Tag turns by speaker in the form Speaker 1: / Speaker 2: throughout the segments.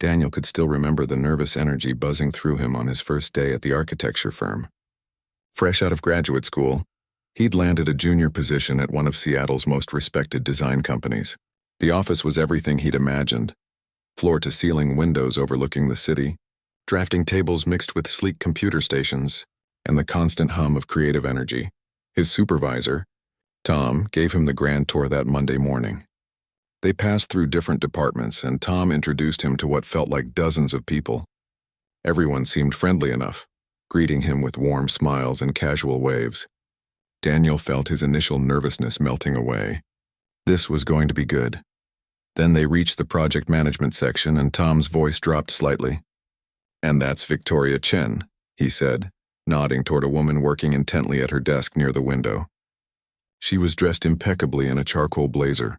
Speaker 1: Daniel could still remember the nervous energy buzzing through him on his first day at the architecture firm. Fresh out of graduate school, he'd landed a junior position at one of Seattle's most respected design companies. The office was everything he'd imagined. Floor-to-ceiling windows overlooking the city, drafting tables mixed with sleek computer stations, and the constant hum of creative energy. His supervisor, Tom, gave him the grand tour that Monday morning. They passed through different departments, and Tom introduced him to what felt like dozens of people. Everyone seemed friendly enough, greeting him with warm smiles and casual waves. Daniel felt his initial nervousness melting away. This was going to be good. Then they reached the project management section, and Tom's voice dropped slightly. "And that's Victoria Chen," he said, nodding toward a woman working intently at her desk near the window. She was dressed impeccably in a charcoal blazer,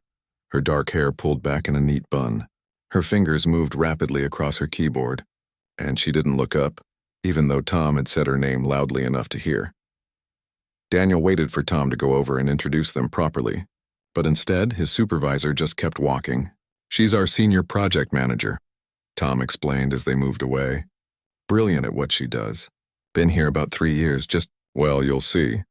Speaker 1: her dark hair pulled back in a neat bun. Her fingers moved rapidly across her keyboard, and she didn't look up, even though Tom had said her name loudly enough to hear. Daniel waited for Tom to go over and introduce them properly, but instead his supervisor just kept walking. "She's our senior project manager," Tom explained as they moved away. "Brilliant at what she does. Been here about 3 years, well, you'll see."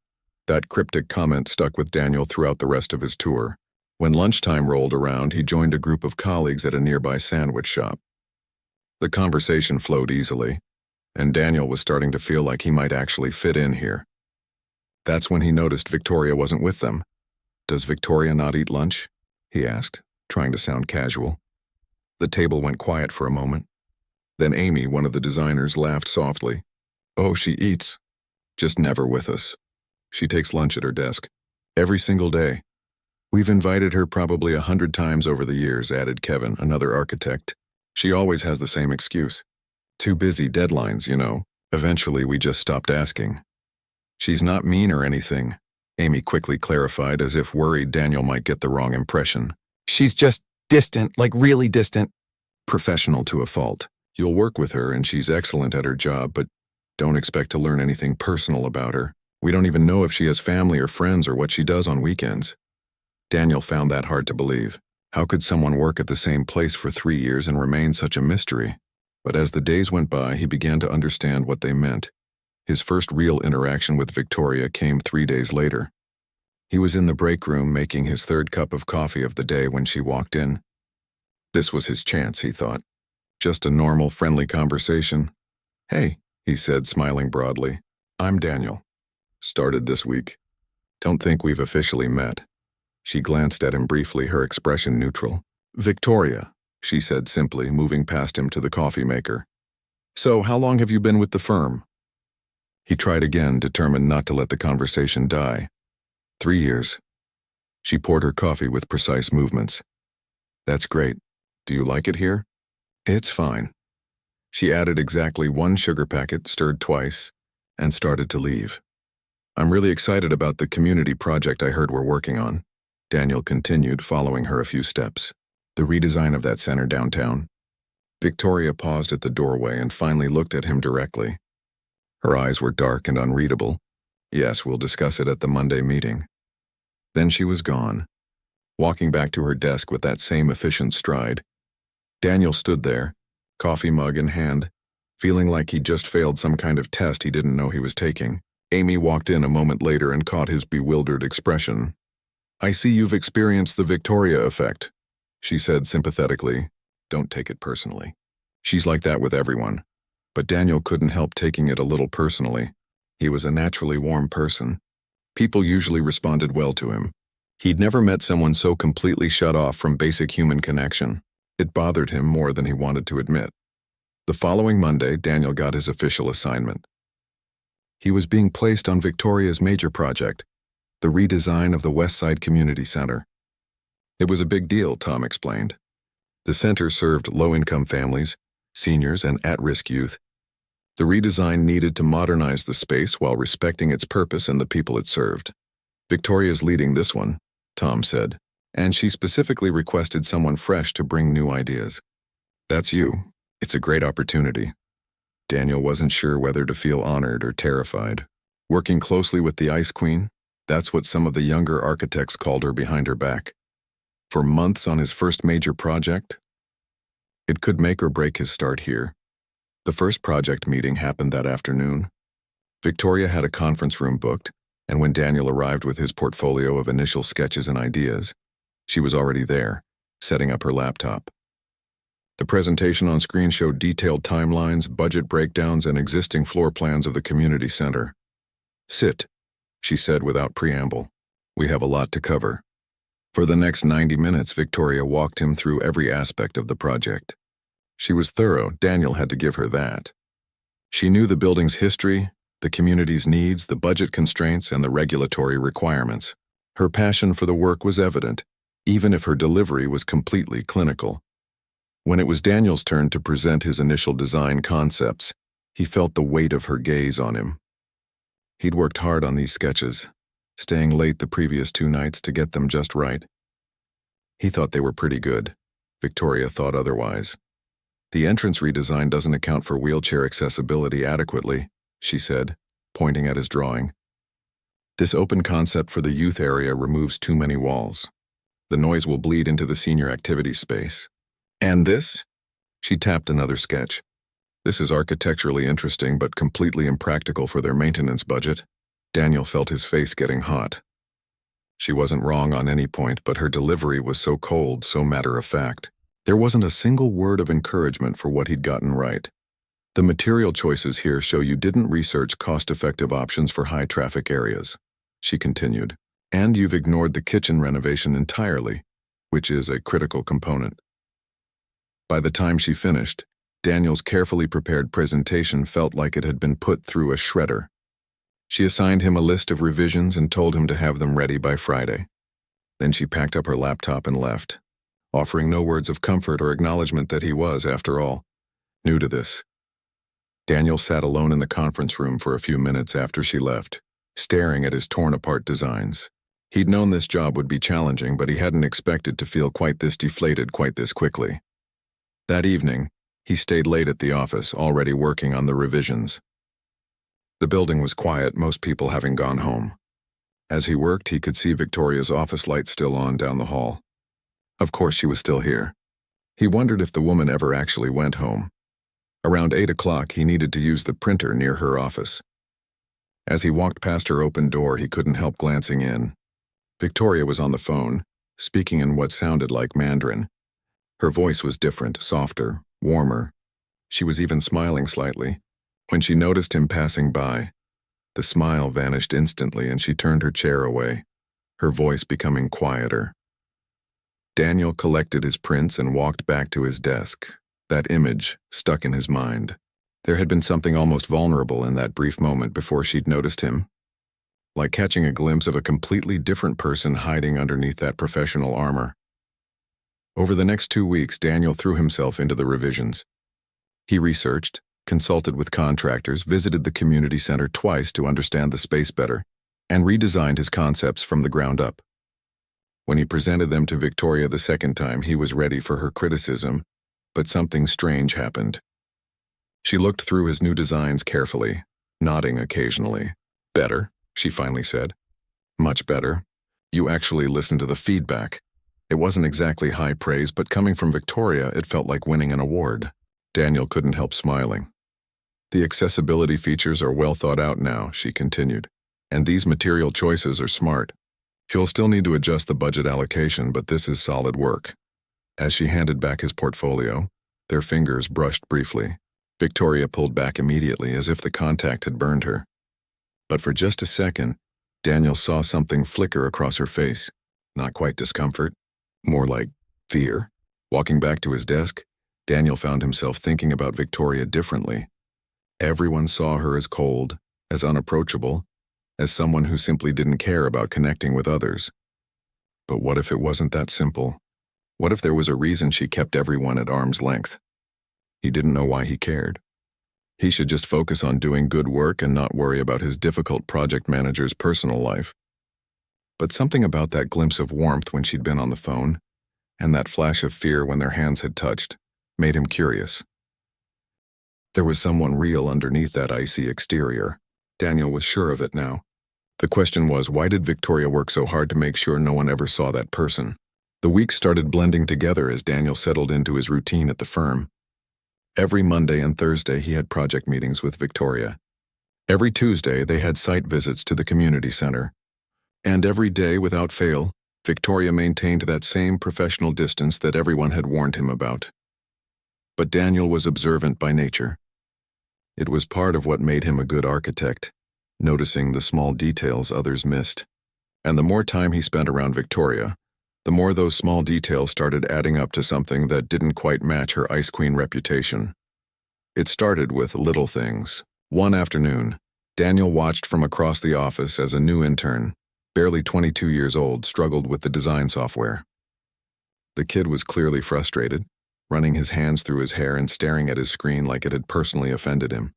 Speaker 1: That cryptic comment stuck with Daniel throughout the rest of his tour. When lunchtime rolled around, he joined a group of colleagues at a nearby sandwich shop. The conversation flowed easily, and Daniel was starting to feel like he might actually fit in here. That's when he noticed Victoria wasn't with them. "Does Victoria not eat lunch?" he asked, trying to sound casual. The table went quiet for a moment. Then Amy, one of the designers, laughed softly. "Oh, she eats. Just never with us. She takes lunch at her desk. Every single day. We've invited her probably 100 times over the years," added Kevin, another architect. "She always has the same excuse. Too busy, deadlines, you know." Eventually, we just stopped asking. "She's not mean or anything," Amy quickly clarified, as if worried Daniel might get the wrong impression. "She's just distant, like really distant. Professional to a fault. You'll work with her and she's excellent at her job, but don't expect to learn anything personal about her. We don't even know if she has family or friends or what she does on weekends." Daniel found that hard to believe. How could someone work at the same place for 3 years and remain such a mystery? But as the days went by, he began to understand what they meant. His first real interaction with Victoria came 3 days later. He was in the break room making his 3rd cup of coffee of the day when she walked in. This was his chance, he thought. Just a normal, friendly conversation. "Hey," he said, smiling broadly. "I'm Daniel. Started this week. Don't think we've officially met." She glanced at him briefly, her expression neutral. "Victoria," she said simply, moving past him to the coffee maker. "So, how long have you been with the firm?" He tried again, determined not to let the conversation die. 3 years. She poured her coffee with precise movements. "That's great. Do you like it here?" "It's fine." She added exactly 1 sugar packet, stirred twice, and started to leave. "I'm really excited about the community project I heard we're working on," Daniel continued, following her a few steps. "The redesign of that center downtown." Victoria paused at the doorway and finally looked at him directly. Her eyes were dark and unreadable. "Yes, we'll discuss it at the Monday meeting." Then she was gone, walking back to her desk with that same efficient stride. Daniel stood there, coffee mug in hand, feeling like he'd just failed some kind of test he didn't know he was taking. Amy walked in a moment later and caught his bewildered expression. "I see you've experienced the Victoria effect," she said sympathetically. "Don't take it personally. She's like that with everyone." But Daniel couldn't help taking it a little personally. He was a naturally warm person. People usually responded well to him. He'd never met someone so completely shut off from basic human connection. It bothered him more than he wanted to admit. The following Monday, Daniel got his official assignment. He was being placed on Victoria's major project, the redesign of the West Side Community Center. It was a big deal, Tom explained. The center served low-income families, seniors, and at-risk youth. The redesign needed to modernize the space while respecting its purpose and the people it served. "Victoria's leading this one," Tom said, "and she specifically requested someone fresh to bring new ideas. That's you. It's a great opportunity." Daniel wasn't sure whether to feel honored or terrified. Working closely with the Ice Queen, that's what some of the younger architects called her behind her back. For months on his first major project, It could make or break his start here. The first project meeting happened that afternoon. Victoria had a conference room booked, and when Daniel arrived with his portfolio of initial sketches and ideas, she was already there, setting up her laptop. The presentation on screen showed detailed timelines, budget breakdowns, and existing floor plans of the community center. "Sit," she said without preamble. "We have a lot to cover." For the next 90 minutes, Victoria walked him through every aspect of the project. She was thorough, Daniel had to give her that. She knew the building's history, the community's needs, the budget constraints, and the regulatory requirements. Her passion for the work was evident, even if her delivery was completely clinical. When it was Daniel's turn to present his initial design concepts, he felt the weight of her gaze on him. He'd worked hard on these sketches, staying late the previous 2 nights to get them just right. He thought they were pretty good. Victoria thought otherwise. "The entrance redesign doesn't account for wheelchair accessibility adequately," she said, pointing at his drawing. "This open concept for the youth area removes too many walls. The noise will bleed into the senior activity space. And this?" She tapped another sketch. "This is architecturally interesting but completely impractical for their maintenance budget." Daniel felt his face getting hot. She wasn't wrong on any point, but her delivery was so cold, so matter-of-fact. There wasn't a single word of encouragement for what he'd gotten right. "The material choices here show you didn't research cost-effective options for high-traffic areas," she continued. "And you've ignored the kitchen renovation entirely, which is a critical component." By the time she finished, Daniel's carefully prepared presentation felt like it had been put through a shredder. She assigned him a list of revisions and told him to have them ready by Friday. Then she packed up her laptop and left, offering no words of comfort or acknowledgement that he was, after all, new to this. Daniel sat alone in the conference room for a few minutes after she left, staring at his torn-apart designs. He'd known this job would be challenging, but he hadn't expected to feel quite this deflated quite this quickly. That evening, he stayed late at the office, already working on the revisions. The building was quiet, most people having gone home. As he worked, he could see Victoria's office light still on down the hall. Of course she was still here. He wondered if the woman ever actually went home. Around 8 o'clock, he needed to use the printer near her office. As he walked past her open door, he couldn't help glancing in. Victoria was on the phone, speaking in what sounded like Mandarin. Her voice was different, softer, warmer. She was even smiling slightly. When she noticed him passing by, the smile vanished instantly and she turned her chair away, her voice becoming quieter. Daniel collected his prints and walked back to his desk, that image stuck in his mind. There had been something almost vulnerable in that brief moment before she'd noticed him, like catching a glimpse of a completely different person hiding underneath that professional armor. Over the next 2 weeks, Daniel threw himself into the revisions. He researched, consulted with contractors, visited the community center twice to understand the space better, and redesigned his concepts from the ground up. When he presented them to Victoria the second time, he was ready for her criticism, but something strange happened. She looked through his new designs carefully, nodding occasionally. "Better," she finally said. "Much better. You actually listened to the feedback." It wasn't exactly high praise, but coming from Victoria, it felt like winning an award. Daniel couldn't help smiling. "The accessibility features are well thought out now," she continued, "and these material choices are smart. You'll still need to adjust the budget allocation, but this is solid work." As she handed back his portfolio, their fingers brushed briefly. Victoria pulled back immediately as if the contact had burned her. But for just a second, Daniel saw something flicker across her face. Not quite discomfort, more like fear. Walking back to his desk, Daniel found himself thinking about Victoria differently. Everyone saw her as cold, as unapproachable, as someone who simply didn't care about connecting with others. But what if it wasn't that simple? What if there was a reason she kept everyone at arm's length? He didn't know why he cared. He should just focus on doing good work and not worry about his difficult project manager's personal life. But something about that glimpse of warmth when she'd been on the phone, and that flash of fear when their hands had touched, made him curious. There was someone real underneath that icy exterior. Daniel was sure of it now. The question was, why did Victoria work so hard to make sure no one ever saw that person? The weeks started blending together as Daniel settled into his routine at the firm. Every Monday and Thursday he had project meetings with Victoria. Every Tuesday they had site visits to the community center. And every day, without fail, Victoria maintained that same professional distance that everyone had warned him about. But Daniel was observant by nature. It was part of what made him a good architect, noticing the small details others missed. And the more time he spent around Victoria, the more those small details started adding up to something that didn't quite match her Ice Queen reputation. It started with little things. One afternoon, Daniel watched from across the office as a new intern, barely 22 years old, struggled with the design software. The kid was clearly frustrated, running his hands through his hair and staring at his screen like it had personally offended him.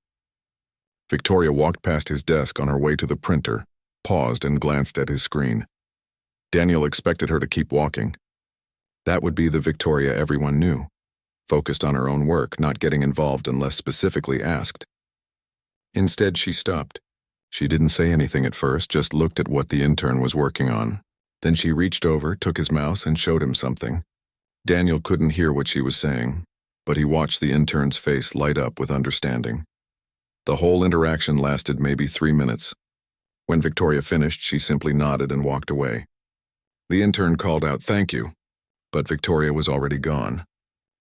Speaker 1: Victoria walked past his desk on her way to the printer, paused and glanced at his screen. Daniel expected her to keep walking. That would be the Victoria everyone knew, focused on her own work, not getting involved unless specifically asked. Instead, she stopped. She didn't say anything at first, just looked at what the intern was working on. Then she reached over, took his mouse, and showed him something. Daniel couldn't hear what she was saying, but he watched the intern's face light up with understanding. The whole interaction lasted maybe 3 minutes. When Victoria finished, she simply nodded and walked away. The intern called out, "Thank you," but Victoria was already gone.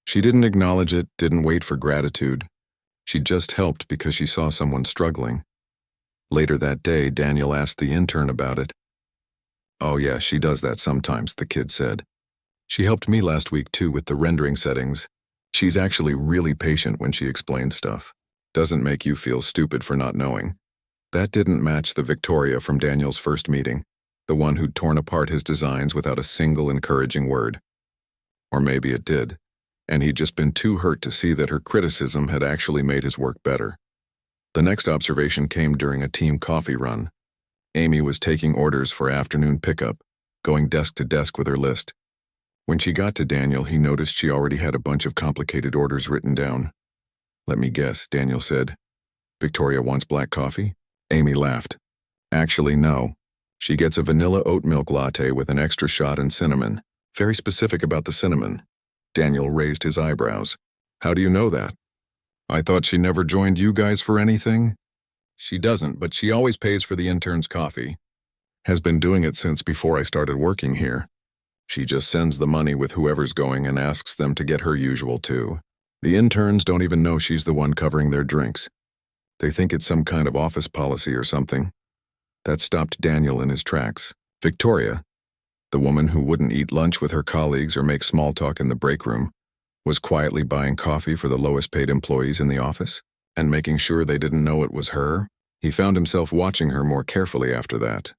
Speaker 1: She didn't acknowledge it, didn't wait for gratitude. She just helped because she saw someone struggling. Later that day, Daniel asked the intern about it. "Oh yeah, she does that sometimes," the kid said. "She helped me last week too with the rendering settings. She's actually really patient when she explains stuff. Doesn't make you feel stupid for not knowing." That didn't match the Victoria from Daniel's first meeting, the one who'd torn apart his designs without a single encouraging word. Or maybe it did, and he'd just been too hurt to see that her criticism had actually made his work better. The next observation came during a team coffee run. Amy was taking orders for afternoon pickup, going desk to desk with her list. When she got to Daniel, he noticed she already had a bunch of complicated orders written down. "Let me guess," Daniel said. "Victoria wants black coffee?" Amy laughed. "Actually, no. She gets a vanilla oat milk latte with an extra shot and cinnamon. Very specific about the cinnamon." Daniel raised his eyebrows. "How do you know that? I thought she never joined you guys for anything?" "She doesn't, but she always pays for the intern's coffee. Has been doing it since before I started working here. She just sends the money with whoever's going and asks them to get her usual too. The interns don't even know she's the one covering their drinks. They think it's some kind of office policy or something." That stopped Daniel in his tracks. Victoria, the woman who wouldn't eat lunch with her colleagues or make small talk in the break room, was quietly buying coffee for the lowest paid employees in the office and making sure they didn't know it was her. He found himself watching her more carefully after that.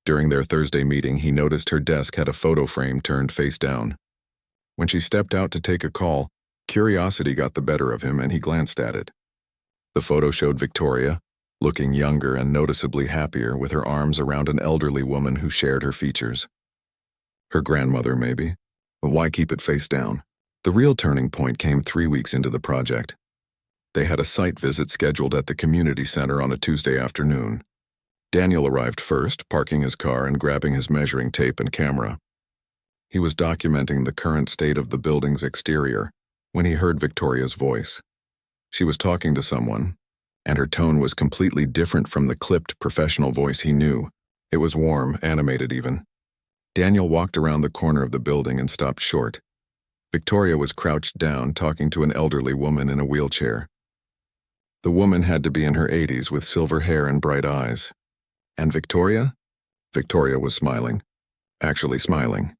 Speaker 1: During their Thursday meeting, he noticed her desk had a photo frame turned face down. When she stepped out to take a call, curiosity got the better of him and he glanced at it. The photo showed Victoria, looking younger and noticeably happier, with her arms around an elderly woman who shared her features. Her grandmother, maybe, but why keep it face down? The real turning point came 3 weeks into the project. They had a site visit scheduled at the community center on a Tuesday afternoon. Daniel arrived first, parking his car and grabbing his measuring tape and camera. He was documenting the current state of the building's exterior when he heard Victoria's voice. She was talking to someone, and her tone was completely different from the clipped, professional voice he knew. It was warm, animated even. Daniel walked around the corner of the building and stopped short. Victoria was crouched down, talking to an elderly woman in a wheelchair. The woman had to be in her 80s with silver hair and bright eyes. And Victoria? Victoria was smiling. Actually smiling.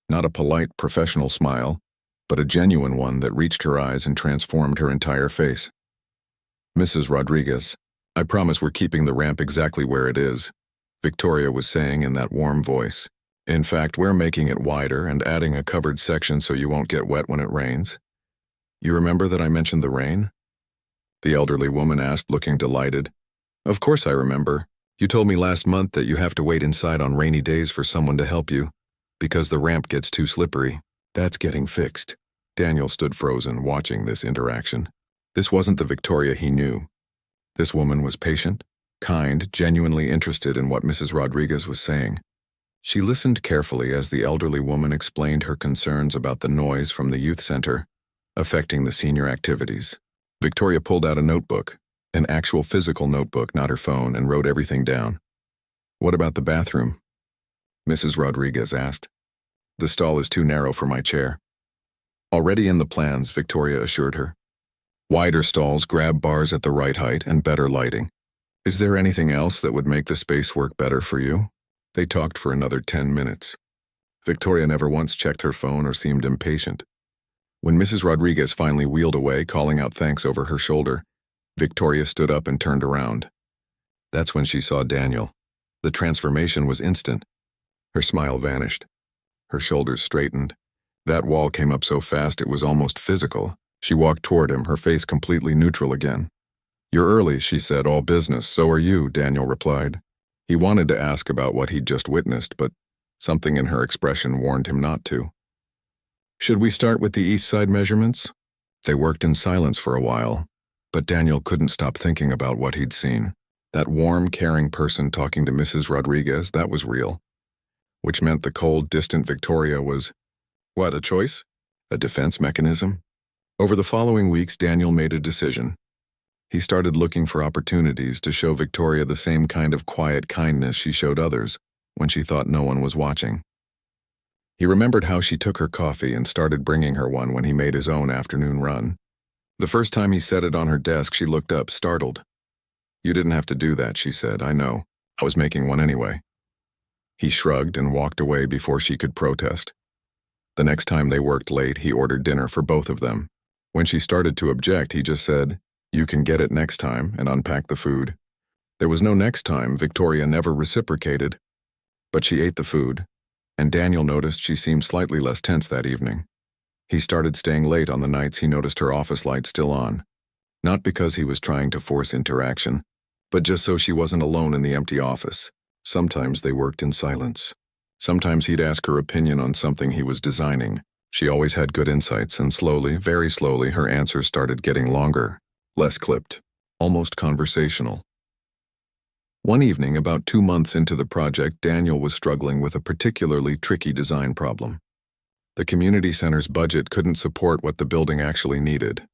Speaker 1: Not a polite, professional smile, but a genuine one that reached her eyes and transformed her entire face. "Mrs. Rodriguez, I promise we're keeping the ramp exactly where it is," Victoria was saying in that warm voice. "In fact, we're making it wider and adding a covered section so you won't get wet when it rains. You remember that I mentioned the rain?" The elderly woman asked, looking delighted. "Of course I remember. You told me last month that you have to wait inside on rainy days for someone to help you, because the ramp gets too slippery. That's getting fixed." Daniel stood frozen, watching this interaction. This wasn't the Victoria he knew. This woman was patient, kind, genuinely interested in what Mrs. Rodriguez was saying. She listened carefully as the elderly woman explained her concerns about the noise from the youth center affecting the senior activities. Victoria pulled out a notebook, an actual physical notebook, not her phone, and wrote everything down. "What about the bathroom?" Mrs. Rodriguez asked. "The stall is too narrow for my chair." "Already in the plans," Victoria assured her. "Wider stalls, grab bars at the right height, and better lighting. Is there anything else that would make the space work better for you?" They talked for another 10 minutes. Victoria never once checked her phone or seemed impatient. When Mrs. Rodriguez finally wheeled away, calling out thanks over her shoulder, Victoria stood up and turned around. That's when she saw Daniel. The transformation was instant. Her smile vanished. Her shoulders straightened. That wall came up so fast it was almost physical. She walked toward him, her face completely neutral again. "You're early," she said. "All business. So are you," Daniel replied. He wanted to ask about what he'd just witnessed, but something in her expression warned him not to. "Should we start with the east side measurements?" They worked in silence for a while, but Daniel couldn't stop thinking about what he'd seen. That warm, caring person talking to Mrs. Rodriguez, that was real. Which meant the cold, distant Victoria was, what, a choice? A defense mechanism? Over the following weeks, Daniel made a decision. He started looking for opportunities to show Victoria the same kind of quiet kindness she showed others when she thought no one was watching. He remembered how she took her coffee and started bringing her one when he made his own afternoon run. The first time he set it on her desk, she looked up, startled. "You didn't have to do that," she said. "I know. I was making one anyway." He shrugged and walked away before she could protest. The next time they worked late, he ordered dinner for both of them. When she started to object, he just said, "You can get it next time," and unpacked the food. There was no next time. Victoria never reciprocated. But she ate the food, and Daniel noticed she seemed slightly less tense that evening. He started staying late on the nights he noticed her office light still on. Not because he was trying to force interaction, but just so she wasn't alone in the empty office. Sometimes they worked in silence. Sometimes he'd ask her opinion on something he was designing. She always had good insights, and slowly, very slowly, her answers started getting longer, less clipped, almost conversational. One evening, about 2 months into the project, Daniel was struggling with a particularly tricky design problem. The community center's budget couldn't support what the building actually needed.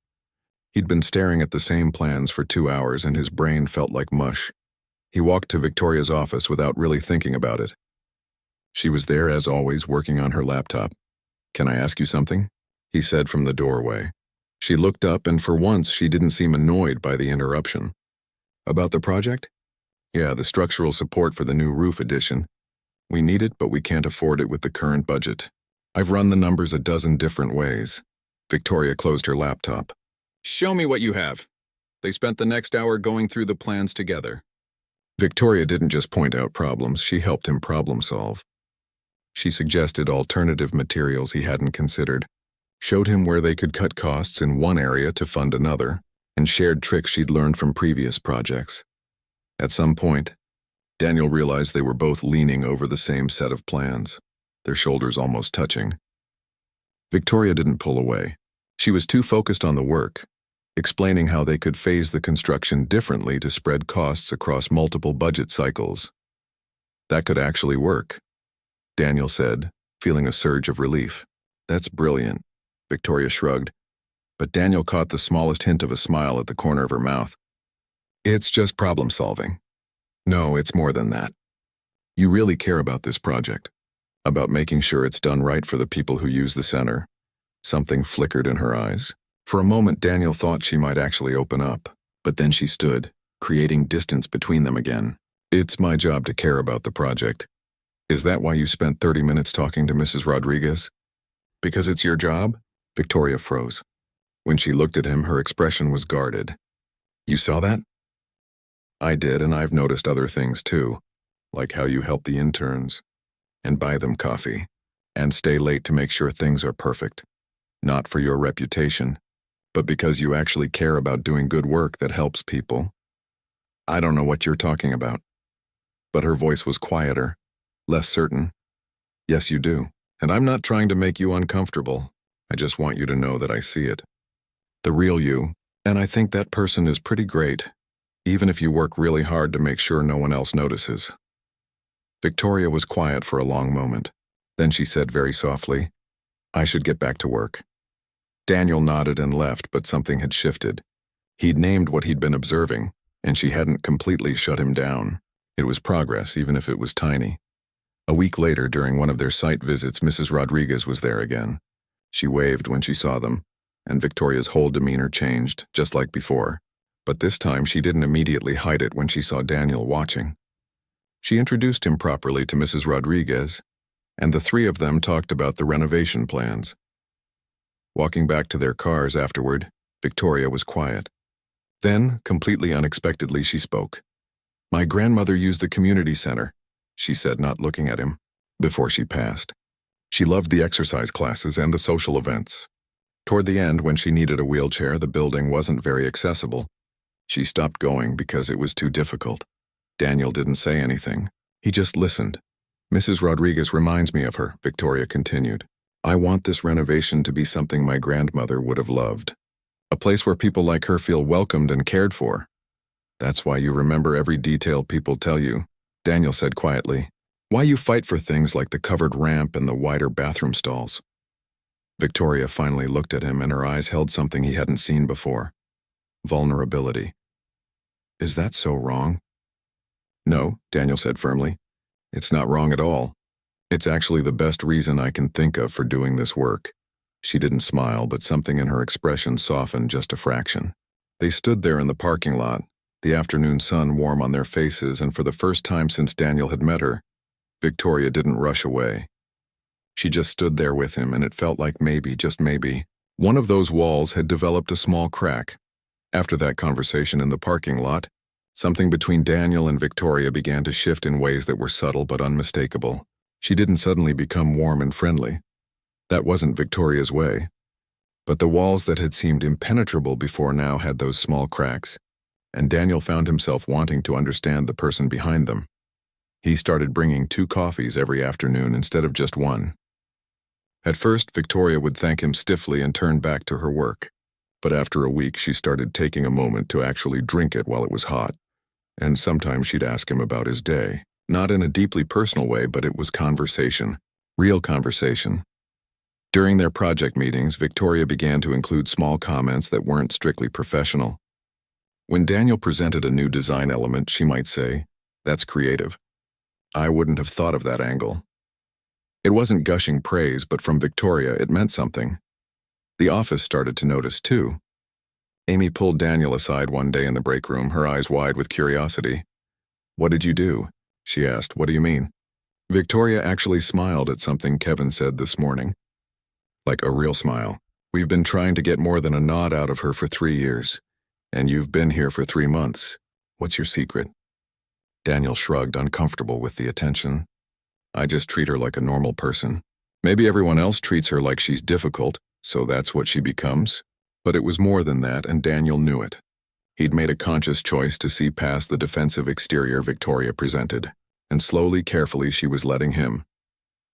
Speaker 1: He'd been staring at the same plans for 2 hours and his brain felt like mush. He walked to Victoria's office without really thinking about it. She was there, as always, working on her laptop. "Can I ask you something?" he said from the doorway. She looked up, and for once she didn't seem annoyed by the interruption. "About the project?" "Yeah, the structural support for the new roof addition. We need it, but we can't afford it with the current budget. I've run the numbers a dozen different ways." Victoria closed her laptop. "Show me what you have." They spent the next hour going through the plans together. Victoria didn't just point out problems, she helped him problem solve. She suggested alternative materials he hadn't considered, showed him where they could cut costs in one area to fund another, and shared tricks she'd learned from previous projects. At some point, Daniel realized they were both leaning over the same set of plans, their shoulders almost touching. Victoria didn't pull away. She was too focused on the work, explaining how they could phase the construction differently to spread costs across multiple budget cycles. "That could actually work," Daniel said, feeling a surge of relief. "That's brilliant," Victoria shrugged, but Daniel caught the smallest hint of a smile at the corner of her mouth. "It's just problem solving." "No, it's more than that. You really care about this project, about making sure it's done right for the people who use the center." Something flickered in her eyes. For a moment, Daniel thought she might actually open up, but then she stood, creating distance between them again. "It's my job to care about the project. Is that why you spent 30 minutes talking to Mrs. Rodriguez?" "Because it's your job?" Victoria froze. When she looked at him, her expression was guarded. "You saw that?" "I did, and I've noticed other things too, like how you help the interns, and buy them coffee, and stay late to make sure things are perfect. Not for your reputation, but because you actually care about doing good work that helps people." "I don't know what you're talking about." But her voice was quieter, less certain. "Yes, you do. And I'm not trying to make you uncomfortable. I just want you to know that I see it. The real you, and I think that person is pretty great, even if you work really hard to make sure no one else notices." Victoria was quiet for a long moment. Then she said very softly, "I should get back to work." Daniel nodded and left, but something had shifted. He'd named what he'd been observing, and she hadn't completely shut him down. It was progress, even if it was tiny. A week later, during one of their site visits, Mrs. Rodriguez was there again. She waved when she saw them, and Victoria's whole demeanor changed, just like before. But this time she didn't immediately hide it when she saw Daniel watching. She introduced him properly to Mrs. Rodriguez, and the three of them talked about the renovation plans. Walking back to their cars afterward, Victoria was quiet. Then, completely unexpectedly, she spoke. "My grandmother used the community center," she said, not looking at him, before she passed. She loved the exercise classes and the social events. Toward the end, when she needed a wheelchair, the building wasn't very accessible. She stopped going because it was too difficult. Daniel didn't say anything. He just listened. "Mrs. Rodriguez reminds me of her," Victoria continued. "I want this renovation to be something my grandmother would have loved. A place where people like her feel welcomed and cared for. That's why you remember every detail people tell you," Daniel said quietly. "Why you fight for things like the covered ramp and the wider bathroom stalls." Victoria finally looked at him, and her eyes held something he hadn't seen before. Vulnerability. "Is that so wrong?" "No," Daniel said firmly. "It's not wrong at all. It's actually the best reason I can think of for doing this work." She didn't smile, but something in her expression softened just a fraction. They stood there in the parking lot, the afternoon sun warm on their faces, and for the first time since Daniel had met her, Victoria didn't rush away. She just stood there with him, and it felt like maybe, just maybe, one of those walls had developed a small crack. After that conversation in the parking lot, something between Daniel and Victoria began to shift in ways that were subtle but unmistakable. She didn't suddenly become warm and friendly. That wasn't Victoria's way. But the walls that had seemed impenetrable before now had those small cracks, and Daniel found himself wanting to understand the person behind them. He started bringing 2 coffees every afternoon instead of just 1. At first, Victoria would thank him stiffly and turn back to her work. But after a week, she started taking a moment to actually drink it while it was hot. And sometimes she'd ask him about his day. Not in a deeply personal way, but it was conversation. Real conversation. During their project meetings, Victoria began to include small comments that weren't strictly professional. When Daniel presented a new design element, she might say, "That's creative. I wouldn't have thought of that angle." It wasn't gushing praise, but from Victoria, it meant something. The office started to notice, too. Amy pulled Daniel aside one day in the break room, her eyes wide with curiosity. "What did you do?" she asked. "What do you mean?" Victoria actually smiled at something Kevin said this morning. Like a real smile. "We've been trying to get more than a nod out of her for 3 years. And you've been here for 3 months. What's your secret?" Daniel shrugged, uncomfortable with the attention. "I just treat her like a normal person. Maybe everyone else treats her like she's difficult, so that's what she becomes." But it was more than that, and Daniel knew it. He'd made a conscious choice to see past the defensive exterior Victoria presented, and slowly, carefully, she was letting him.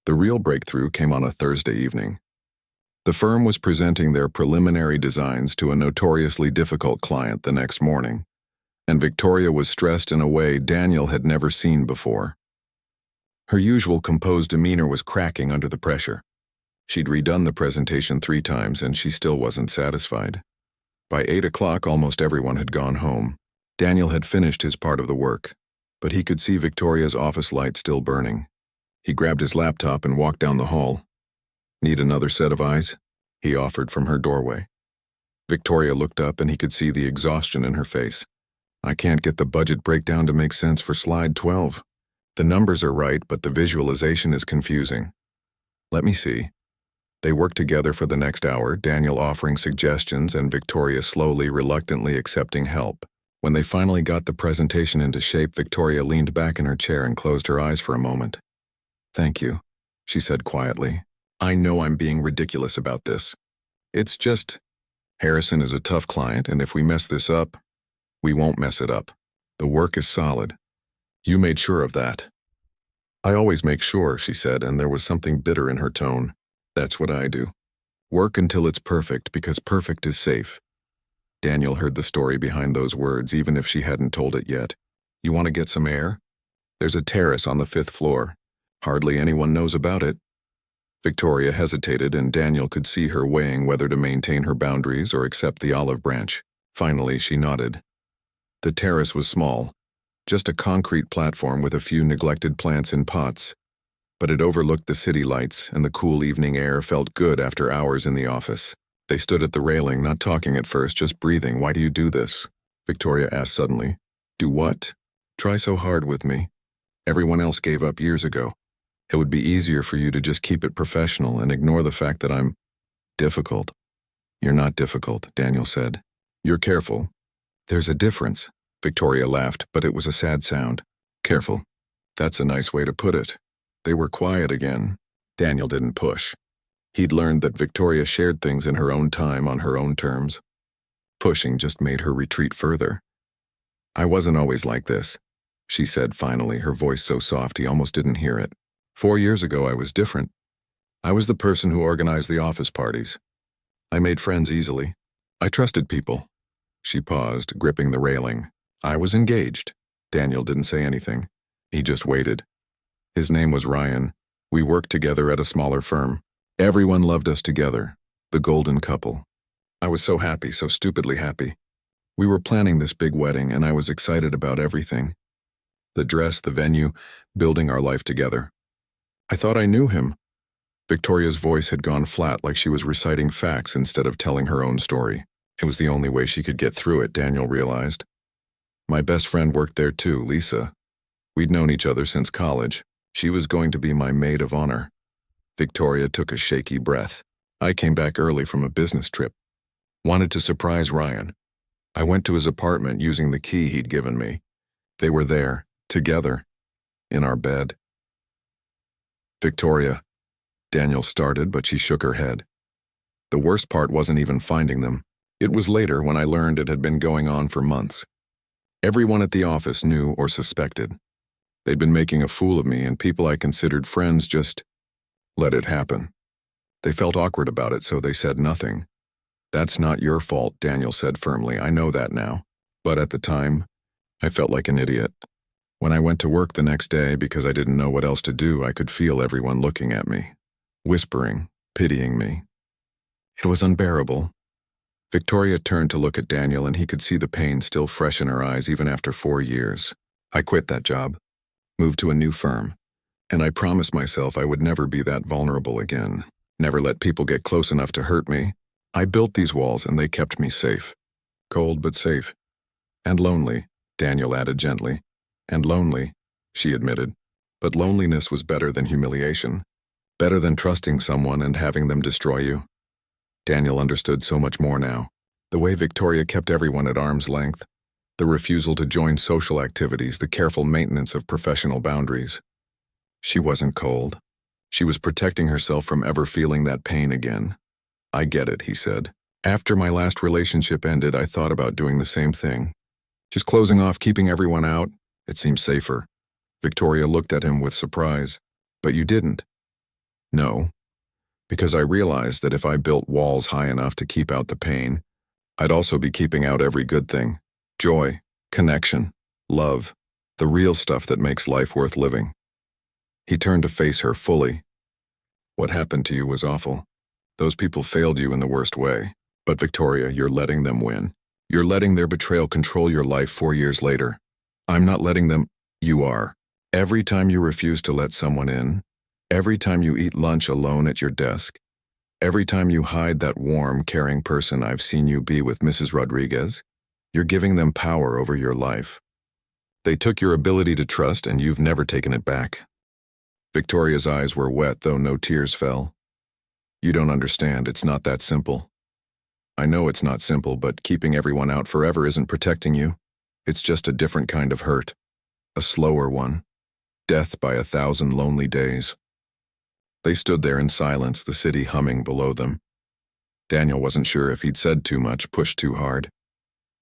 Speaker 1: The real breakthrough came on a Thursday evening. The firm was presenting their preliminary designs to a notoriously difficult client the next morning, and Victoria was stressed in a way Daniel had never seen before. Her usual composed demeanor was cracking under the pressure. She'd redone the presentation 3 times, and she still wasn't satisfied. By 8 o'clock, almost everyone had gone home. Daniel had finished his part of the work, but he could see Victoria's office light still burning. He grabbed his laptop and walked down the hall. "Need another set of eyes?" he offered from her doorway. Victoria looked up, and he could see the exhaustion in her face. "I can't get the budget breakdown to make sense for slide 12. The numbers are right, but the visualization is confusing." "Let me see." They worked together for the next hour, Daniel offering suggestions and Victoria slowly, reluctantly accepting help. When they finally got the presentation into shape, Victoria leaned back in her chair and closed her eyes for a moment. "Thank you," she said quietly. "I know I'm being ridiculous about this. It's just, Harrison is a tough client, and if we mess this up, we won't mess it up. The work is solid. You made sure of that." "I always make sure," she said, and there was something bitter in her tone. "That's what I do. Work until it's perfect, because perfect is safe." Daniel heard the story behind those words, even if she hadn't told it yet. "You want to get some air?" There's a terrace on the 5th floor. Hardly anyone knows about it. Victoria hesitated, and Daniel could see her weighing whether to maintain her boundaries or accept the olive branch. Finally, she nodded. The terrace was small, just a concrete platform with a few neglected plants in pots. But it overlooked the city lights, and the cool evening air felt good after hours in the office. They stood at the railing, not talking at first, just breathing. "Why do you do this?" Victoria asked suddenly. "Do what?" "Try so hard with me. Everyone else gave up years ago. It would be easier for you to just keep it professional and ignore the fact that I'm difficult." "You're not difficult," Daniel said. "You're careful." "There's a difference." Victoria laughed, but it was a sad sound. "Careful. That's a nice way to put it." They were quiet again. Daniel didn't push. He'd learned that Victoria shared things in her own time on her own terms. Pushing just made her retreat further. "I wasn't always like this," she said finally, her voice so soft he almost didn't hear it. 4 years ago I was different. I was the person who organized the office parties. I made friends easily. I trusted people." She paused, gripping the railing. "I was engaged." Daniel didn't say anything. He just waited. His name was Ryan. We worked together at a smaller firm. Everyone loved us together, the golden couple. I was so happy, so stupidly happy. We were planning this big wedding, and I was excited about everything. The dress, the venue, building our life together. I thought I knew him. Victoria's voice had gone flat, like she was reciting facts instead of telling her own story. It was the only way she could get through it, Daniel realized. My best friend worked there too, Lisa. We'd known each other since college. She was going to be my maid of honor. Victoria took a shaky breath. I came back early from a business trip. Wanted to surprise Ryan. I went to his apartment using the key he'd given me. They were there, together, in our bed. "Victoria," Daniel started, but she shook her head. The worst part wasn't even finding them. It was later when I learned it had been going on for months. Everyone at the office knew or suspected. They'd been making a fool of me, and people I considered friends just let it happen. They felt awkward about it, so they said nothing. "That's not your fault," Daniel said firmly. "I know that now. But at the time, I felt like an idiot. When I went to work the next day, because I didn't know what else to do, I could feel everyone looking at me, whispering, pitying me. It was unbearable." Victoria turned to look at Daniel, and he could see the pain still fresh in her eyes even after 4 years. "I quit that job, moved to a new firm, and I promised myself I would never be that vulnerable again, never let people get close enough to hurt me. I built these walls, and they kept me safe. Cold but safe. And lonely," Daniel added gently. "And lonely," she admitted. But loneliness was better than humiliation. Better than trusting someone and having them destroy you. Daniel understood so much more now. The way Victoria kept everyone at arm's length. The refusal to join social activities, the careful maintenance of professional boundaries. She wasn't cold. She was protecting herself from ever feeling that pain again. "I get it," he said. "After my last relationship ended, I thought about doing the same thing. Just closing off, keeping everyone out. It seemed safer." Victoria looked at him with surprise. "But you didn't." "No. Because I realized that if I built walls high enough to keep out the pain, I'd also be keeping out every good thing. Joy, connection, love, the real stuff that makes life worth living." He turned to face her fully. "What happened to you was awful. Those people failed you in the worst way. But Victoria, you're letting them win. You're letting their betrayal control your life 4 years later. I'm not letting them. You are. Every time you refuse to let someone in, every time you eat lunch alone at your desk, every time you hide that warm, caring person I've seen you be with Mrs. Rodriguez, you're giving them power over your life. They took your ability to trust, and you've never taken it back." Victoria's eyes were wet, though no tears fell. "You don't understand. It's not that simple." "I know it's not simple, but keeping everyone out forever isn't protecting you. It's just a different kind of hurt. A slower one. Death by 1,000 lonely days." They stood there in silence, the city humming below them. Daniel wasn't sure if he'd said too much, pushed too hard.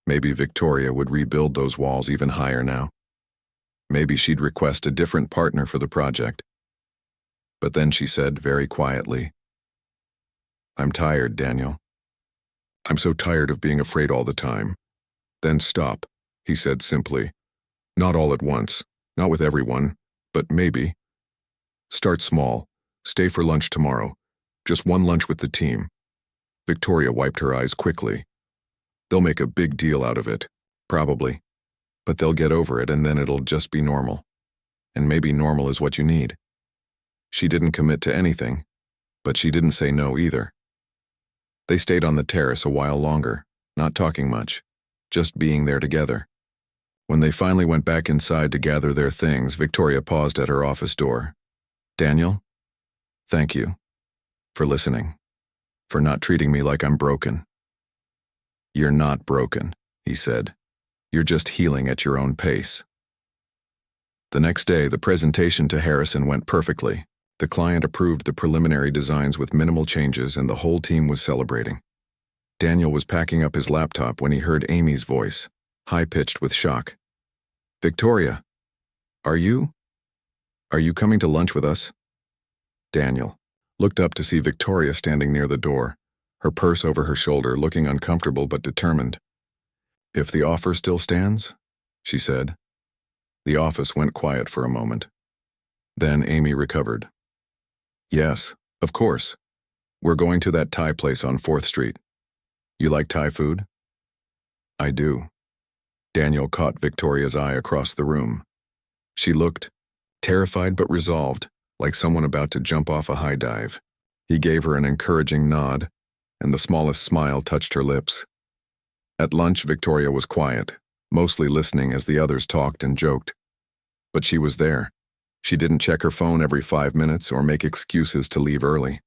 Speaker 1: Maybe Victoria would rebuild those walls even higher now. Maybe she'd request a different partner for the project. But then she said very quietly, "I'm tired, Daniel. I'm so tired of being afraid all the time." "Then stop," he said simply. "Not all at once. Not with everyone, but maybe. Start small. Stay for lunch tomorrow. Just one lunch with the team. Victoria wiped her eyes quickly. They'll make a big deal out of it. Probably. But they'll get over it and then it'll just be normal. And maybe normal is what you need. She didn't commit to anything, but she didn't say no either. They stayed on the terrace a while longer, not talking much, just being there together. When they finally went back inside to gather their things, Victoria paused at her office door. Daniel, thank you for listening, for not treating me like I'm broken. You're not broken, he said. You're just healing at your own pace. The next day, the presentation to Harrison went perfectly. The client approved the preliminary designs with minimal changes and the whole team was celebrating. Daniel was packing up his laptop when he heard Amy's voice, high-pitched with shock. Victoria, are you coming to lunch with us? Daniel looked up to see Victoria standing near the door, her purse over her shoulder, looking uncomfortable but determined. If the offer still stands, she said. The office went quiet for a moment. Then Amy recovered. Yes, of course. We're going to that Thai place on 4th Street. You like Thai food? I do. Daniel caught Victoria's eye across the room. She looked terrified but resolved, like someone about to jump off a high dive. He gave her an encouraging nod, and the smallest smile touched her lips. At lunch, Victoria was quiet, mostly listening as the others talked and joked. But she was there. She didn't check her phone every 5 minutes or make excuses to leave early.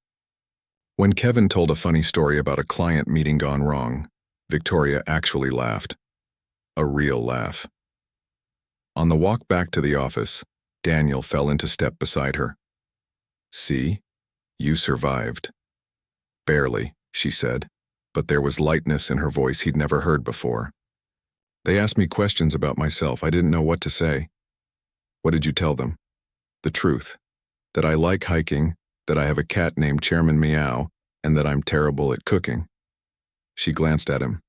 Speaker 1: When Kevin told a funny story about a client meeting gone wrong, Victoria actually laughed. A real laugh. On the walk back to the office, Daniel fell into step beside her. See? You survived. Barely, she said, but there was lightness in her voice he'd never heard before. They asked me questions about myself. I didn't know what to say. What did you tell them? The truth. That I like hiking, that I have a cat named Chairman Meow, and that I'm terrible at cooking. She glanced at him.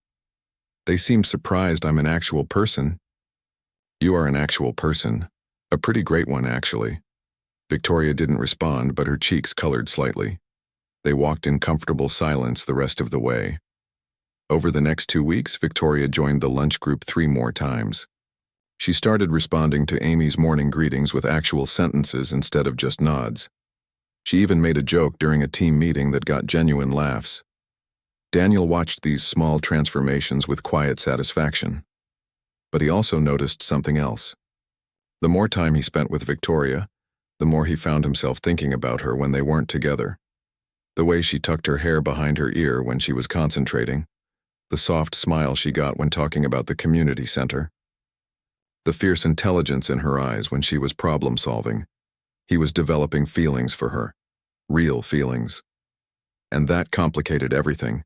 Speaker 1: They seemed surprised I'm an actual person. You are an actual person. A pretty great one, actually. Victoria didn't respond, but her cheeks colored slightly. They walked in comfortable silence the rest of the way. Over the next 2 weeks, Victoria joined the lunch group 3 more times. She started responding to Amy's morning greetings with actual sentences instead of just nods. She even made a joke during a team meeting that got genuine laughs. Daniel watched these small transformations with quiet satisfaction. But he also noticed something else. The more time he spent with Victoria, the more he found himself thinking about her when they weren't together. The way she tucked her hair behind her ear when she was concentrating, the soft smile she got when talking about the community center, the fierce intelligence in her eyes when she was problem-solving. He was developing feelings for her, real feelings. And that complicated everything,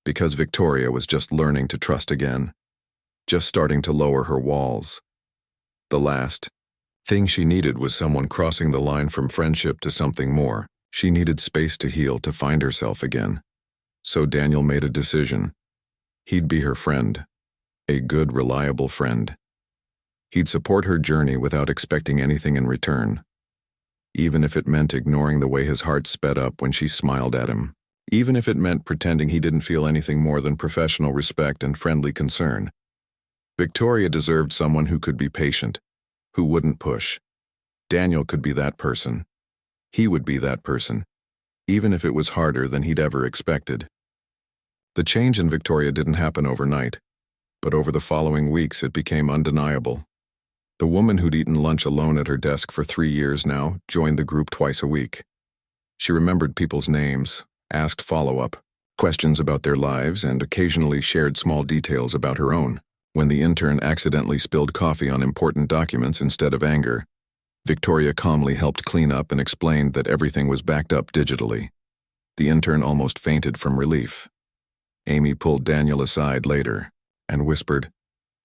Speaker 1: because Victoria was just learning to trust again, just starting to lower her walls. The last thing she needed was someone crossing the line from friendship to something more. She needed space to heal, to find herself again. So Daniel made a decision. He'd be her friend, a good, reliable friend. He'd support her journey without expecting anything in return, even if it meant ignoring the way his heart sped up when she smiled at him, even if it meant pretending he didn't feel anything more than professional respect and friendly concern. Victoria deserved someone who could be patient, who wouldn't push. Daniel could be that person. He would be that person, even if it was harder than he'd ever expected. The change in Victoria didn't happen overnight, but over the following weeks it became undeniable. The woman who'd eaten lunch alone at her desk for 3 years now joined the group twice a week. She remembered people's names, asked follow-up questions about their lives, and occasionally shared small details about her own. When the intern accidentally spilled coffee on important documents instead of anger, Victoria calmly helped clean up and explained that everything was backed up digitally. The intern almost fainted from relief. Amy pulled Daniel aside later and whispered,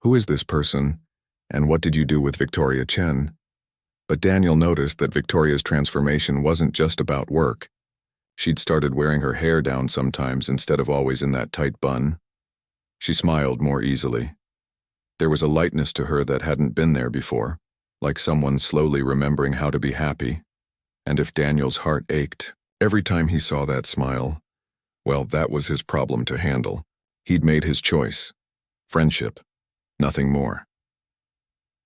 Speaker 1: "Who is this person? And what did you do with Victoria Chen?" But Daniel noticed that Victoria's transformation wasn't just about work. She'd started wearing her hair down sometimes instead of always in that tight bun. She smiled more easily. There was a lightness to her that hadn't been there before. like someone slowly remembering how to be happy. And if Daniel's heart ached every time he saw that smile, well, that was his problem to handle. He'd made his choice. Friendship. Nothing more.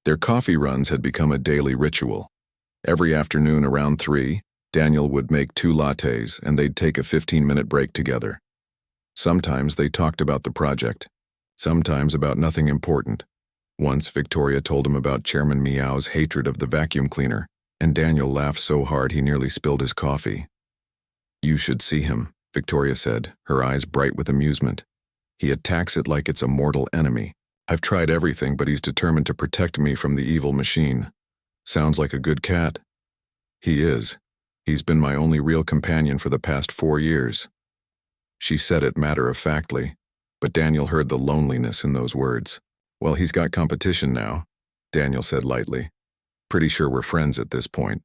Speaker 1: Their coffee runs had become a daily ritual. Every afternoon around 3, Daniel would make 2 lattes and they'd take a 15-minute break together. Sometimes they talked about the project, sometimes about nothing important. Once Victoria told him about Chairman Meow's hatred of the vacuum cleaner, and Daniel laughed so hard he nearly spilled his coffee. "You should see him," Victoria said, her eyes bright with amusement. "He attacks it like it's a mortal enemy. I've tried everything, but he's determined to protect me from the evil machine. Sounds like a good cat." "He is. He's been my only real companion for the past 4 years." She said it matter-of-factly, but Daniel heard the loneliness in those words. "Well, he's got competition now," Daniel said lightly. "Pretty sure we're friends at this point."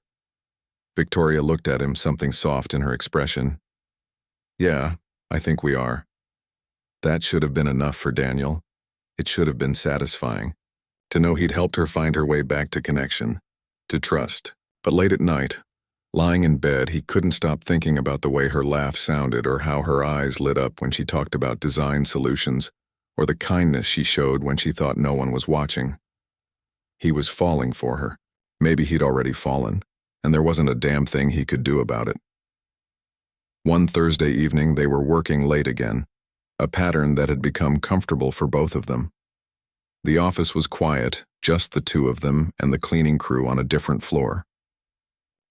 Speaker 1: Victoria looked at him, something soft in her expression. "Yeah, I think we are." That should have been enough for Daniel. It should have been satisfying. To know he'd helped her find her way back to connection, to trust. But late at night, lying in bed, he couldn't stop thinking about the way her laugh sounded or how her eyes lit up when she talked about design solutions, or the kindness she showed when she thought no one was watching. He was falling for her. Maybe he'd already fallen, and there wasn't a damn thing he could do about it. One Thursday evening they were working late again, a pattern that had become comfortable for both of them. The office was quiet, just the two of them and the cleaning crew on a different floor.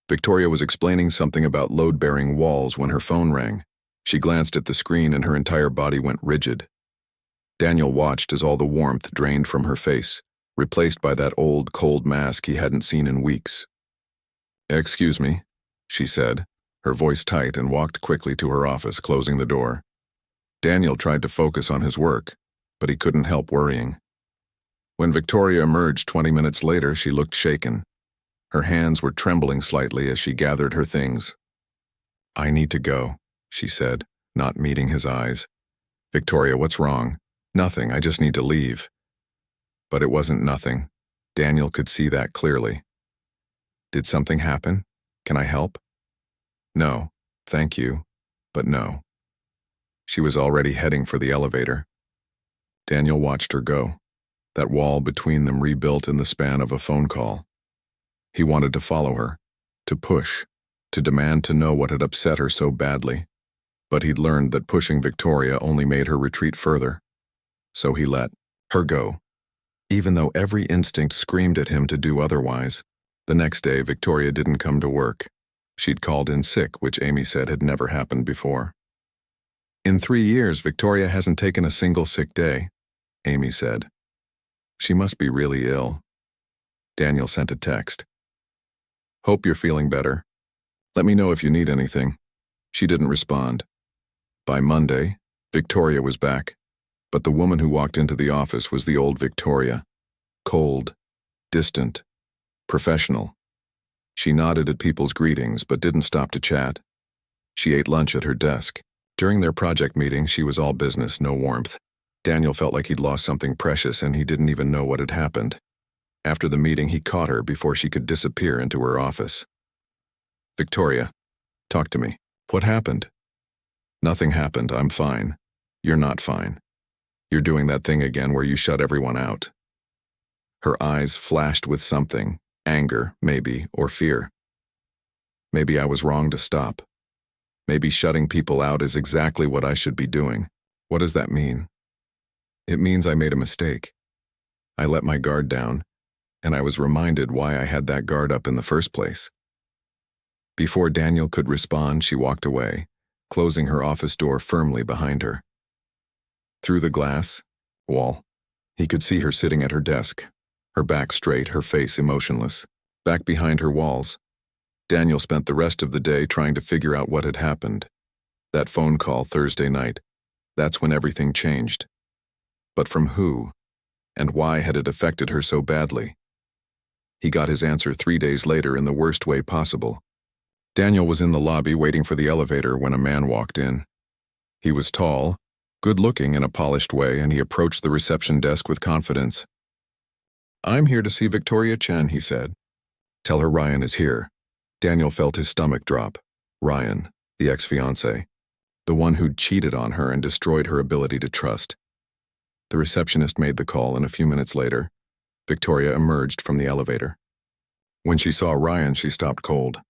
Speaker 1: Victoria was explaining something about load-bearing walls when her phone rang. She glanced at the screen and her entire body went rigid. Daniel watched as all the warmth drained from her face, replaced by that old, cold mask he hadn't seen in weeks. "Excuse me," she said, her voice tight, and walked quickly to her office, closing the door. Daniel tried to focus on his work, but he couldn't help worrying. When Victoria emerged 20 minutes later, she looked shaken. Her hands were trembling slightly as she gathered her things. "I need to go," she said, not meeting his eyes. "Victoria, what's wrong?" "Nothing, I just need to leave." But it wasn't nothing. Daniel could see that clearly. "Did something happen? Can I help?" "No, thank you, but no." She was already heading for the elevator. Daniel watched her go, that wall between them rebuilt in the span of a phone call. He wanted to follow her, to push, to demand to know what had upset her so badly. But he'd learned that pushing Victoria only made her retreat further. So he let her go. Even though every instinct screamed at him to do otherwise, the next day Victoria didn't come to work. She'd called in sick, which Amy said had never happened before. "In 3 years, Victoria hasn't taken a single sick day," Amy said. "She must be really ill." Daniel sent a text. "Hope you're feeling better. Let me know if you need anything." She didn't respond. By Monday, Victoria was back, but the woman who walked into the office was the old Victoria. Cold, distant, professional. She nodded at people's greetings but didn't stop to chat. She ate lunch at her desk. During their project meeting, she was all business, no warmth. Daniel felt like he'd lost something precious and he didn't even know what had happened. After the meeting, he caught her before she could disappear into her office. "Victoria, talk to me. What happened?" "Nothing happened. I'm fine. You're not fine. You're doing that thing again where you shut everyone out." Her eyes flashed with something, anger, maybe, or fear. "Maybe I was wrong to stop. Maybe shutting people out is exactly what I should be doing." "What does that mean?" "It means I made a mistake. I let my guard down, and I was reminded why I had that guard up in the first place." Before Daniel could respond, she walked away, closing her office door firmly behind her. Through the glass wall, he could see her sitting at her desk, her back straight, her face emotionless. Back behind her walls, Daniel spent the rest of the day trying to figure out what had happened. That phone call Thursday night, that's when everything changed. But from who? And why had it affected her so badly? He got his answer 3 days later in the worst way possible. Daniel was in the lobby waiting for the elevator when a man walked in. He was tall, good-looking in a polished way, and he approached the reception desk with confidence. I'm here to see Victoria Chen, he said. Tell her Ryan is here. Daniel felt his stomach drop. Ryan, the ex-fiancé. The one who'd cheated on her and destroyed her ability to trust. The receptionist made the call, and a few minutes later, Victoria emerged from the elevator. When she saw Ryan, she stopped cold.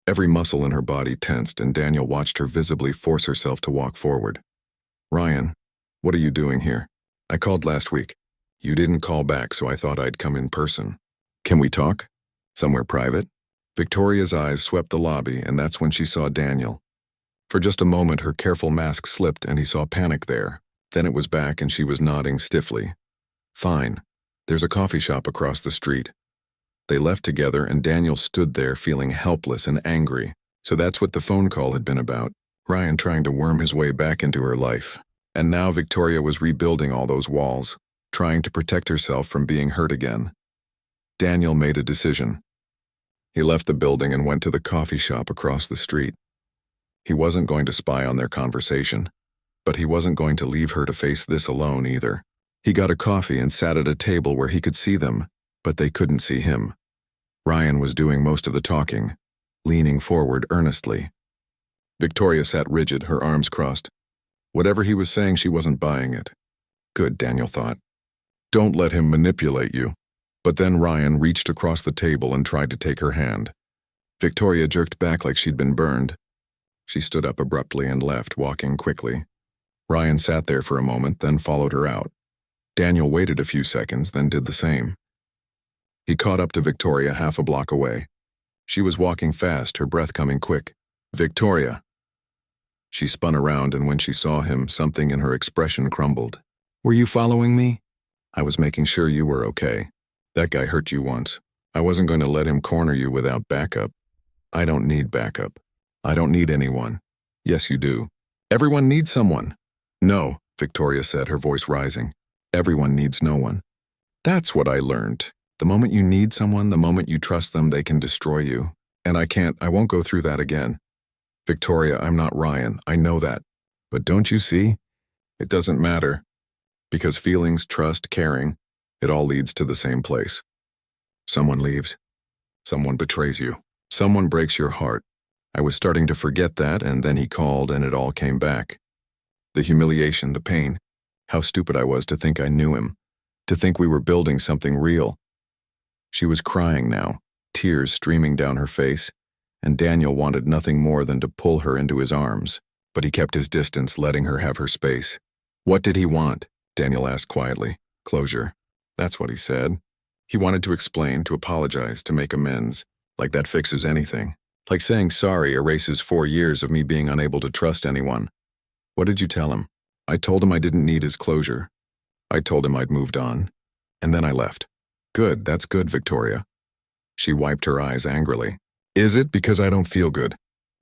Speaker 1: Every muscle in her body tensed, and Daniel watched her visibly force herself to walk forward. Ryan, what are you doing here? I called last week. You didn't call back, so I thought I'd come in person. Can we talk? Somewhere private? Victoria's eyes swept the lobby, and that's when she saw Daniel. For just a moment, her careful mask slipped, and he saw panic there. Then it was back, and she was nodding stiffly. Fine. There's a coffee shop across the street. They left together, and Daniel stood there feeling helpless and angry. So that's what the phone call had been about. Ryan trying to worm his way back into her life. And now Victoria was rebuilding all those walls, trying to protect herself from being hurt again. Daniel made a decision. He left the building and went to the coffee shop across the street. He wasn't going to spy on their conversation, but he wasn't going to leave her to face this alone either. He got a coffee and sat at a table where he could see them, but they couldn't see him. Ryan was doing most of the talking, leaning forward earnestly. Victoria sat rigid, her arms crossed. Whatever he was saying, she wasn't buying it. Good, Daniel thought. Don't let him manipulate you. But then Ryan reached across the table and tried to take her hand. Victoria jerked back like she'd been burned. She stood up abruptly and left, walking quickly. Ryan sat there for a moment, then followed her out. Daniel waited a few seconds, then did the same. He caught up to Victoria half a block away. She was walking fast, her breath coming quick. Victoria. She spun around, and when she saw him, something in her expression crumbled. Were you following me? I was making sure you were okay. That guy hurt you once. I wasn't going to let him corner you without backup. I don't need backup. I don't need anyone. Yes, you do. Everyone needs someone. No, Victoria said, her voice rising. Everyone needs no one. That's what I learned. The moment you need someone, the moment you trust them, they can destroy you. And I won't go through that again. Victoria, I'm not Ryan. I know that. But don't you see? It doesn't matter. Because feelings, trust, caring, it all leads to the same place. Someone leaves. Someone betrays you. Someone breaks your heart. I was starting to forget that, and then he called, and it all came back. The humiliation, the pain. How stupid I was to think I knew him. To think we were building something real. She was crying now, tears streaming down her face, and Daniel wanted nothing more than to pull her into his arms, but he kept his distance, letting her have her space. What did he want? Daniel asked quietly. Closure. That's what he said. He wanted to explain, to apologize, to make amends. Like that fixes anything. Like saying sorry erases 4 years of me being unable to trust anyone. What did you tell him? I told him I didn't need his closure. I told him I'd moved on. And then I left. Good, that's good, Victoria. She wiped her eyes angrily. Is it because I don't feel good?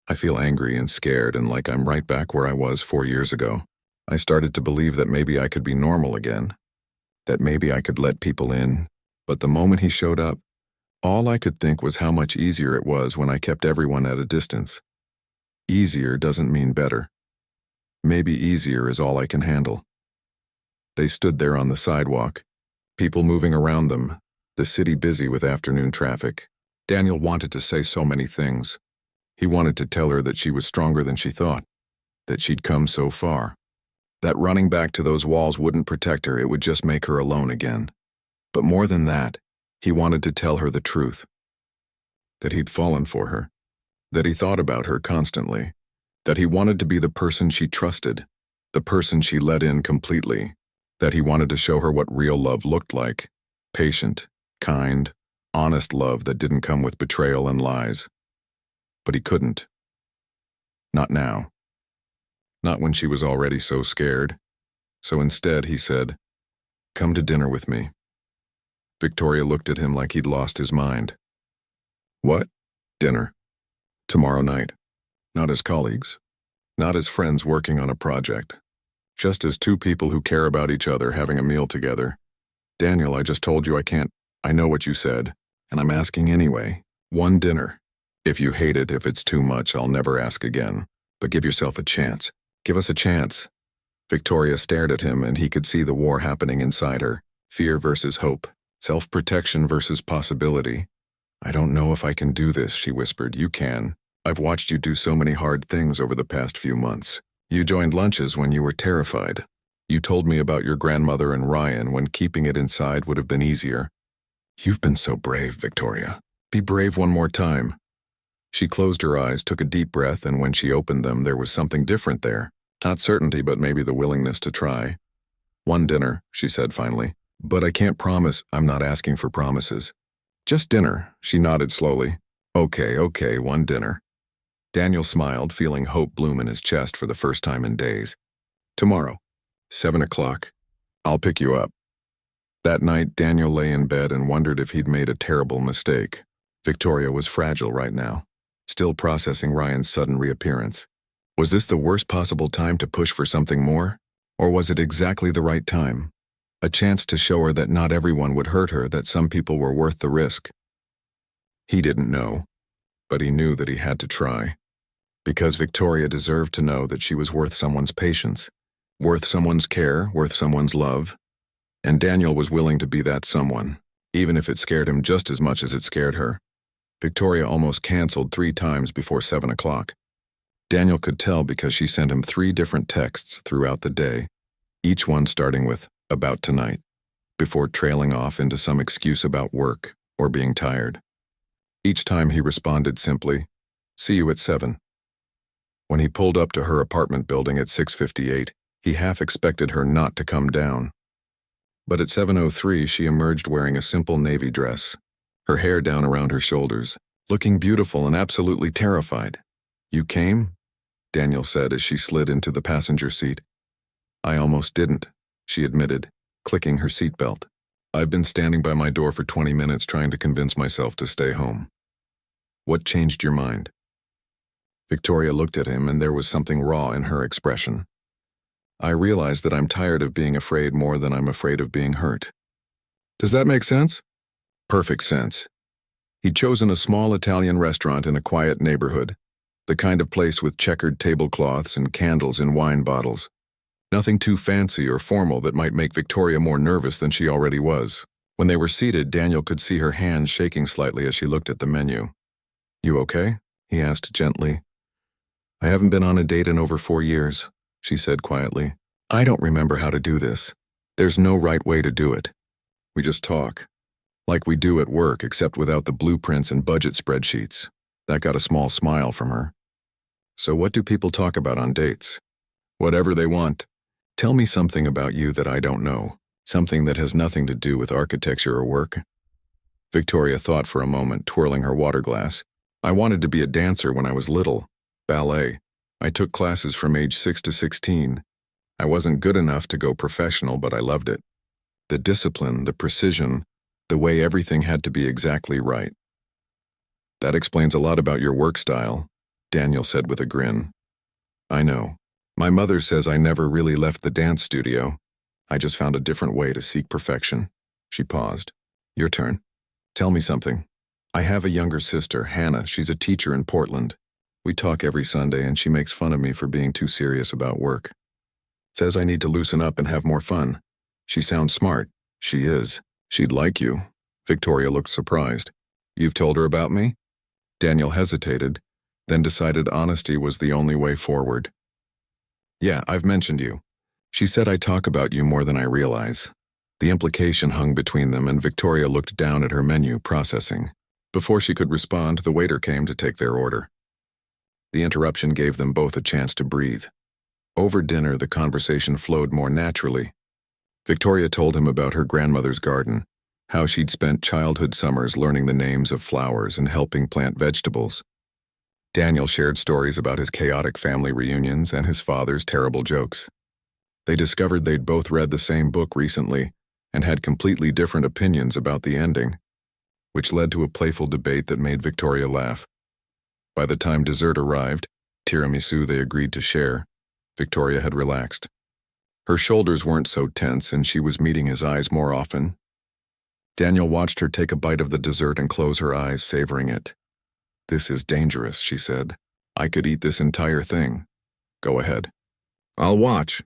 Speaker 1: I feel angry and scared and like I'm right back where I was 4 years ago. I started to believe that maybe I could be normal again. That maybe I could let people in. But the moment he showed up, all I could think was how much easier it was when I kept everyone at a distance. Easier doesn't mean better. Maybe easier is all I can handle. They stood there on the sidewalk, people moving around them, the city busy with afternoon traffic. Daniel wanted to say so many things. He wanted to tell her that she was stronger than she thought, that she'd come so far, that running back to those walls wouldn't protect her, it would just make her alone again. But more than that, he wanted to tell her the truth, that he'd fallen for her, that he thought about her constantly, that he wanted to be the person she trusted, the person she let in completely, that he wanted to show her what real love looked like, patient, kind, honest love that didn't come with betrayal and lies. But he couldn't. Not now. Not when she was already so scared. So instead he said, "Come to dinner with me." Victoria looked at him like he'd lost his mind. What? Dinner. Tomorrow night. Not as colleagues. Not as friends working on a project. Just as two people who care about each other having a meal together. Daniel, I just told you I can't. I know what you said, and I'm asking anyway. One dinner. If you hate it, if it's too much, I'll never ask again. But give yourself a chance. Give us a chance. Victoria stared at him, and he could see the war happening inside her. Fear versus hope. Self-protection versus possibility. I don't know if I can do this, she whispered. You can. I've watched you do so many hard things over the past few months. You joined lunches when you were terrified. You told me about your grandmother and Ryan when keeping it inside would have been easier. You've been so brave, Victoria. Be brave one more time. She closed her eyes, took a deep breath, and when she opened them, there was something different there. Not certainty, but maybe the willingness to try. One dinner, she said finally. But I can't promise. I'm not asking for promises. Just dinner, she nodded slowly. Okay, one dinner. Daniel smiled, feeling hope bloom in his chest for the first time in days. Tomorrow, 7 o'clock. I'll pick you up. That night, Daniel lay in bed and wondered if he'd made a terrible mistake. Victoria was fragile right now, still processing Ryan's sudden reappearance. Was this the worst possible time to push for something more? Or was it exactly the right time? A chance to show her that not everyone would hurt her, that some people were worth the risk. He didn't know, but he knew that he had to try. Because Victoria deserved to know that she was worth someone's patience, worth someone's care, worth someone's love. And Daniel was willing to be that someone, even if it scared him just as much as it scared her. Victoria almost canceled 3 times before 7 o'clock. Daniel could tell because she sent him 3 different texts throughout the day, each one starting with, "about tonight," before trailing off into some excuse about work or being tired. Each time he responded simply, "See you at 7. When he pulled up to her apartment building at 6:58, he half expected her not to come down. But at 7:03, she emerged wearing a simple navy dress, her hair down around her shoulders, looking beautiful and absolutely terrified. "You came?" Daniel said as she slid into the passenger seat. "I almost didn't," she admitted, clicking her seatbelt. "I've been standing by my door for 20 minutes trying to convince myself to stay home." "What changed your mind?" Victoria looked at him, and there was something raw in her expression. "I realize that I'm tired of being afraid more than I'm afraid of being hurt." "Does that make sense?" Perfect sense. He'd chosen a small Italian restaurant in a quiet neighborhood, the kind of place with checkered tablecloths and candles in wine bottles. Nothing too fancy or formal that might make Victoria more nervous than she already was. When they were seated, Daniel could see her hands shaking slightly as she looked at the menu. "You okay?" he asked gently. "I haven't been on a date in over 4 years," she said quietly. "I don't remember how to do this. There's no right way to do it. We just talk. Like we do at work, except without the blueprints and budget spreadsheets." That got a small smile from her. "So what do people talk about on dates?" "Whatever they want. Tell me something about you that I don't know. Something that has nothing to do with architecture or work." Victoria thought for a moment, twirling her water glass. "I wanted to be a dancer when I was little. Ballet. I took classes from age 6 to 16. I wasn't good enough to go professional, but I loved it. The discipline, the precision, the way everything had to be exactly right." "That explains a lot about your work style," Daniel said with a grin. "I know. My mother says I never really left the dance studio. I just found a different way to seek perfection." She paused. "Your turn. Tell me something." "I have a younger sister, Hannah. She's a teacher in Portland. We talk every Sunday and she makes fun of me for being too serious about work. Says I need to loosen up and have more fun. She sounds smart. She is. She'd like you." Victoria looked surprised. "You've told her about me?" Daniel hesitated, then decided honesty was the only way forward. "Yeah, I've mentioned you. She said I talk about you more than I realize." The implication hung between them, and Victoria looked down at her menu, processing. Before she could respond, the waiter came to take their order. The interruption gave them both a chance to breathe. Over dinner, the conversation flowed more naturally. Victoria told him about her grandmother's garden, how she'd spent childhood summers learning the names of flowers and helping plant vegetables. Daniel shared stories about his chaotic family reunions and his father's terrible jokes. They discovered they'd both read the same book recently and had completely different opinions about the ending, which led to a playful debate that made Victoria laugh. By the time dessert arrived, tiramisu they agreed to share, Victoria had relaxed. Her shoulders weren't so tense, and she was meeting his eyes more often. Daniel watched her take a bite of the dessert and close her eyes, savoring it. "This is dangerous," she said. "I could eat this entire thing." "Go ahead." "I'll watch."